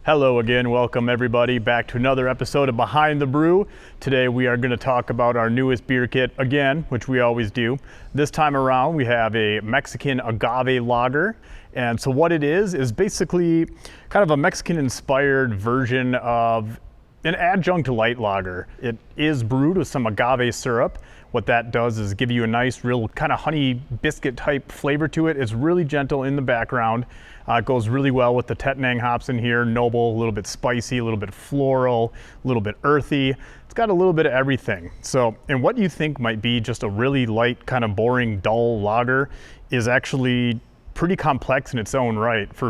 Hello again, welcome everybody back to another episode of Behind the Brew. Today we are going to talk about our newest beer kit again, which we always do. This time around we have a Mexican agave lager. And so what it is basically kind of a Mexican inspired version of an adjunct light lager. It is brewed with some agave syrup. What that does is give you a nice, real kind of honey biscuit type flavor to it. It's really gentle in the background. It goes really well with the Tettnang hops in here. Noble, a little bit spicy, a little bit floral, a little bit earthy. It's got a little bit of everything. So, and what you think might be just a really light, kind of boring, dull lager is actually pretty complex in its own right for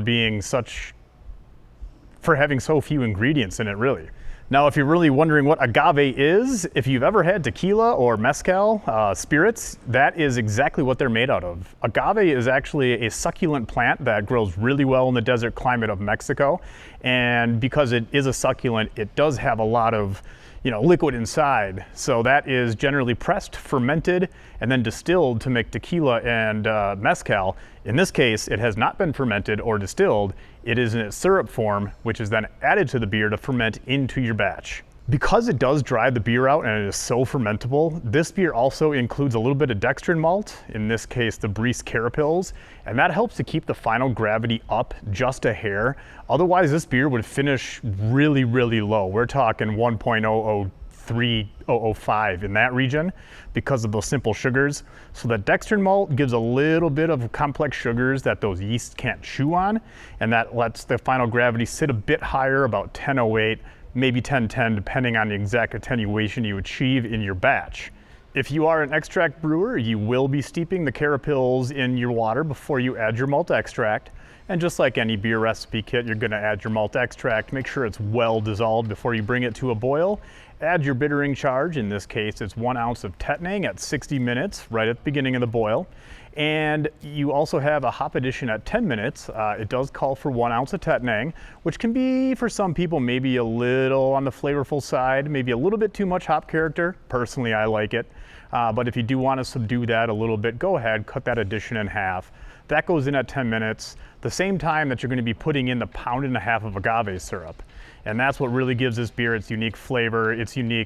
having so few ingredients in it, really. Now, if you're really wondering what agave is, if you've ever had tequila or mezcal spirits, that is exactly what they're made out of. Agave is actually a succulent plant that grows really well in the desert climate of Mexico. And because it is a succulent, it does have a lot of liquid inside. So that is generally pressed, fermented, and then distilled to make tequila and mezcal. In this case, it has not been fermented or distilled. It is in its syrup form, which is then added to the beer to ferment into your batch. Because it does dry the beer out and it is so fermentable, this beer also includes a little bit of dextrin malt, in this case the Briess Carapils, and that helps to keep the final gravity up just a hair. Otherwise this beer would finish really, really low. We're talking 1.003, 005 in that region because of those simple sugars. So the dextrin malt gives a little bit of complex sugars that those yeasts can't chew on, and that lets the final gravity sit a bit higher, about 1008, maybe 1010, depending on the exact attenuation you achieve in your batch. If you are an extract brewer, you will be steeping the Carapils in your water before you add your malt extract. And just like any beer recipe kit, you're gonna add your malt extract, make sure it's well dissolved before you bring it to a boil. Add your bittering charge, in this case it's 1 ounce of Tettnang at 60 minutes, right at the beginning of the boil. And you also have a hop addition at 10 minutes. It does call for 1 ounce of Tettnang, which can be, for some people, maybe a little on the flavorful side, maybe a little bit too much hop character. Personally, I like it. But if you do want to subdue that a little bit, go ahead, cut that addition in half. That goes in at 10 minutes, the same time that you're going to be putting in the 1.5 pounds of agave syrup. And that's what really gives this beer its unique flavor, its a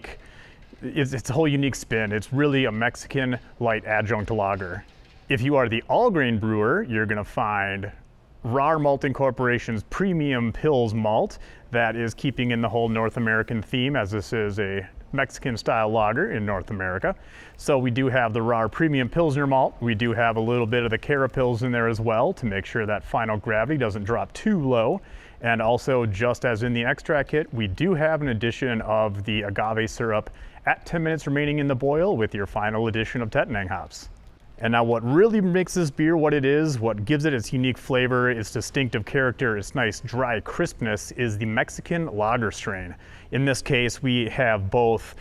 whole unique spin. It's really a Mexican light adjunct lager. If you are the all-grain brewer, you're going to find RAR Malting Corporation's Premium Pils malt that is keeping in the whole North American theme, as this is a Mexican-style lager in North America. So we do have the RAR Premium Pilsner malt. We do have a little bit of the Carapils in there as well to make sure that final gravity doesn't drop too low. And also, just as in the extract kit, we do have an addition of the agave syrup at 10 minutes remaining in the boil with your final addition of Tettnang hops. And now what really makes this beer what it is, what gives it its unique flavor, its distinctive character, its nice dry crispness, is the Mexican lager strain. In this case, we have both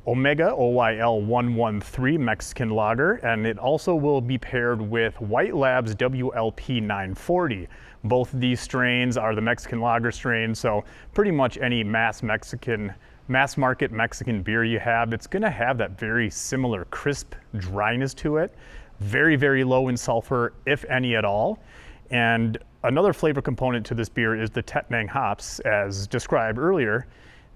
Omega, OYL113 Mexican lager, and it also will be paired with White Labs WLP 940. Both of these strains are the Mexican lager strain, so pretty much any mass market Mexican beer you have, it's gonna have that very similar crisp dryness to it. Very, very low in sulfur, if any at all. And another flavor component to this beer is the Tettnang hops, as described earlier,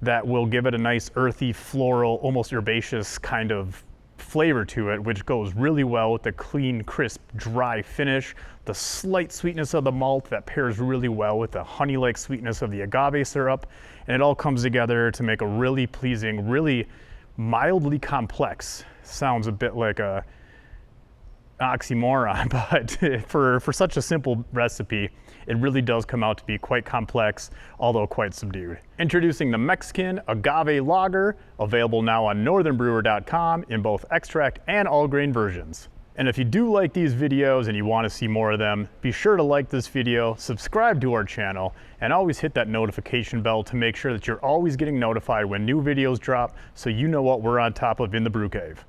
that will give it a nice earthy, floral, almost herbaceous kind of flavor to it, which goes really well with the clean, crisp, dry finish, the slight sweetness of the malt that pairs really well with the honey-like sweetness of the agave syrup, and it all comes together to make a really pleasing, really mildly complex. Sounds a bit like a oxymoron, but for such a simple recipe, it really does come out to be quite complex, although quite subdued. Introducing the Mexican Agave Lager, available now on northernbrewer.com in both extract and all grain versions. And if you do like these videos and you want to see more of them, be sure to like this video, subscribe to our channel, and always hit that notification bell to make sure that you're always getting notified when new videos drop, so you know what we're on top of in the Brew Cave.